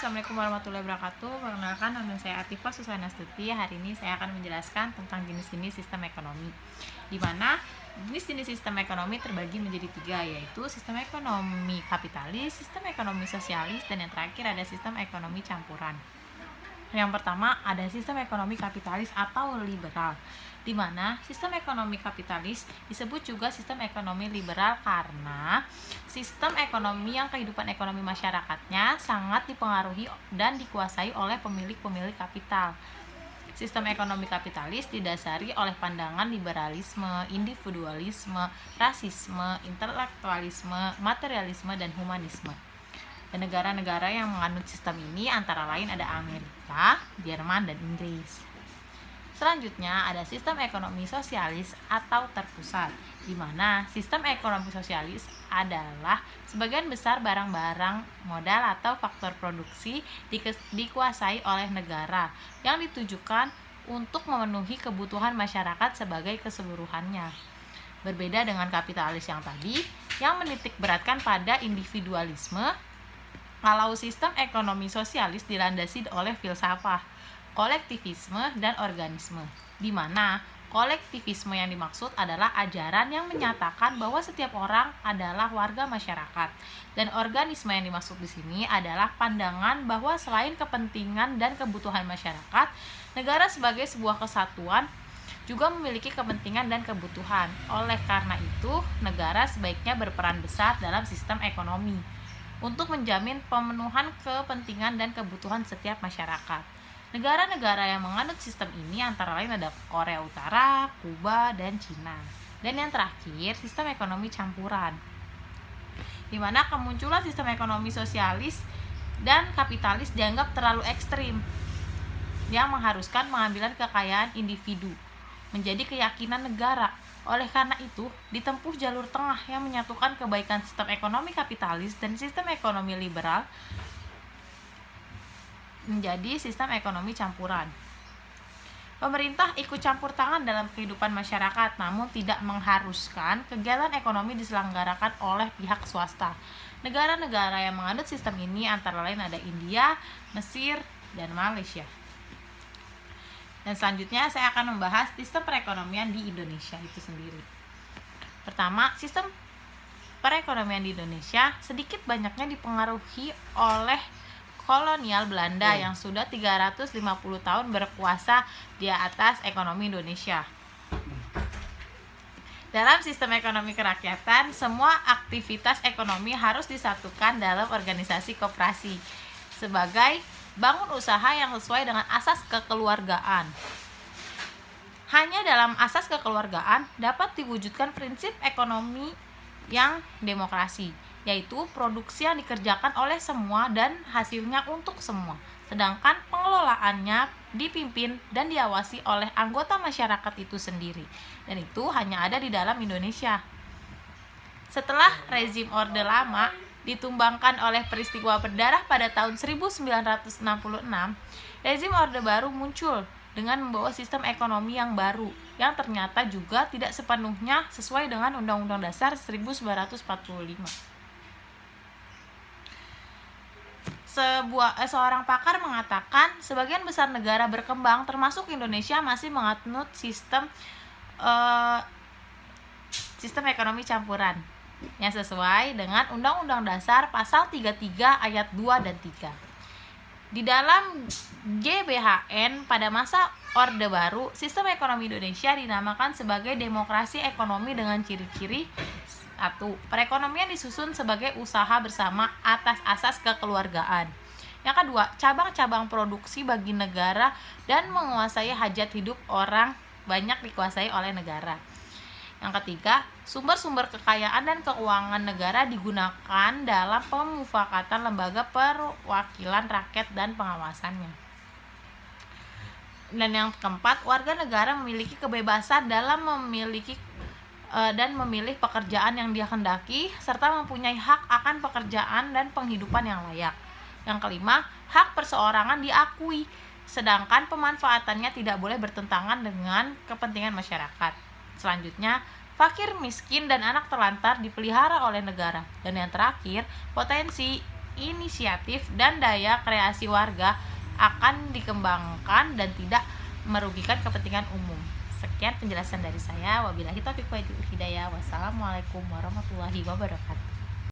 Assalamualaikum warahmatullahi wabarakatuh. Perkenalkan, nama saya Atifah Susana Stuti. Hari ini saya akan menjelaskan tentang jenis-jenis sistem ekonomi, di mana jenis-jenis sistem ekonomi terbagi menjadi 3, yaitu sistem ekonomi kapitalis, sistem ekonomi sosialis, dan yang terakhir ada sistem ekonomi campuran. Yang pertama ada sistem ekonomi kapitalis atau liberal, di mana sistem ekonomi kapitalis disebut juga sistem ekonomi liberal karena sistem ekonomi yang kehidupan ekonomi masyarakatnya sangat dipengaruhi dan dikuasai oleh pemilik-pemilik kapital. Sistem ekonomi kapitalis didasari oleh pandangan liberalisme, individualisme, rasisme, intelektualisme, materialisme, dan humanisme. Dan negara-negara yang menganut sistem ini antara lain ada Amerika, Jerman, dan Inggris. Selanjutnya ada sistem ekonomi sosialis atau terpusat, di mana sistem ekonomi sosialis adalah sebagian besar barang-barang modal atau faktor produksi dikuasai oleh negara yang ditujukan untuk memenuhi kebutuhan masyarakat sebagai keseluruhannya. Berbeda dengan kapitalis yang tadi, yang menitik beratkan pada individualisme. Kalau sistem ekonomi sosialis dilandasi oleh filsafat, kolektivisme, dan organisme, di mana kolektivisme yang dimaksud adalah ajaran yang menyatakan bahwa setiap orang adalah warga masyarakat, dan organisme yang dimaksud di sini adalah pandangan bahwa selain kepentingan dan kebutuhan masyarakat, negara sebagai sebuah kesatuan juga memiliki kepentingan dan kebutuhan. Oleh karena itu, negara sebaiknya berperan besar dalam sistem ekonomi untuk menjamin pemenuhan kepentingan dan kebutuhan setiap masyarakat. Negara-negara yang menganut sistem ini antara lain ada Korea Utara, Kuba, dan Cina. Dan yang terakhir, sistem ekonomi campuran, di mana kemunculan sistem ekonomi sosialis dan kapitalis dianggap terlalu ekstrim, yang mengharuskan pengambilan kekayaan individu menjadi keyakinan negara. Oleh karena itu, ditempuh jalur tengah yang menyatukan kebaikan sistem ekonomi kapitalis dan sistem ekonomi liberal menjadi sistem ekonomi campuran. Pemerintah ikut campur tangan dalam kehidupan masyarakat, namun tidak mengharuskan kegiatan ekonomi diselenggarakan oleh pihak swasta. Negara-negara yang menganut sistem ini antara lain ada India, Mesir, dan Malaysia. Dan selanjutnya saya akan membahas sistem perekonomian di Indonesia itu sendiri. Pertama, sistem perekonomian di Indonesia sedikit banyaknya dipengaruhi oleh kolonial Belanda yang sudah 350 tahun berkuasa di atas ekonomi Indonesia. Dalam sistem ekonomi kerakyatan, semua aktivitas ekonomi harus disatukan dalam organisasi koperasi sebagai bangun usaha yang sesuai dengan asas kekeluargaan. Hanya dalam asas kekeluargaan dapat diwujudkan prinsip ekonomi yang demokrasi, yaitu produksi yang dikerjakan oleh semua dan hasilnya untuk semua, sedangkan pengelolaannya dipimpin dan diawasi oleh anggota masyarakat itu sendiri, dan itu hanya ada di dalam Indonesia. Setelah rezim Orde Lama ditumbangkan oleh peristiwa berdarah pada tahun 1966, rezim Orde Baru muncul dengan membawa sistem ekonomi yang baru yang ternyata juga tidak sepenuhnya sesuai dengan Undang-Undang Dasar 1945. Seorang pakar mengatakan sebagian besar negara berkembang termasuk Indonesia masih menganut sistem ekonomi campuran yang sesuai dengan Undang-Undang Dasar Pasal 33 Ayat 2 dan 3. Di dalam GBHN pada masa Orde Baru, sistem ekonomi Indonesia dinamakan sebagai demokrasi ekonomi dengan ciri-ciri 1. Perekonomian disusun sebagai usaha bersama atas asas kekeluargaan. Yang kedua, cabang-cabang produksi bagi negara dan menguasai hajat hidup orang banyak dikuasai oleh negara. Yang ketiga, sumber-sumber kekayaan dan keuangan negara digunakan dalam pemufakatan lembaga perwakilan rakyat dan pengawasannya. Dan yang keempat, warga negara memiliki kebebasan dalam memilih pekerjaan yang dia hendaki serta mempunyai hak akan pekerjaan dan penghidupan yang layak. Yang kelima, hak perseorangan diakui, sedangkan pemanfaatannya tidak boleh bertentangan dengan kepentingan masyarakat. Selanjutnya, fakir, miskin, dan anak terlantar dipelihara oleh negara. Dan yang terakhir, potensi inisiatif dan daya kreasi warga akan dikembangkan dan tidak merugikan kepentingan umum. Sekian penjelasan dari saya. Wabillahi taufiq wal hidayah. Wassalamualaikum warahmatullahi wabarakatuh.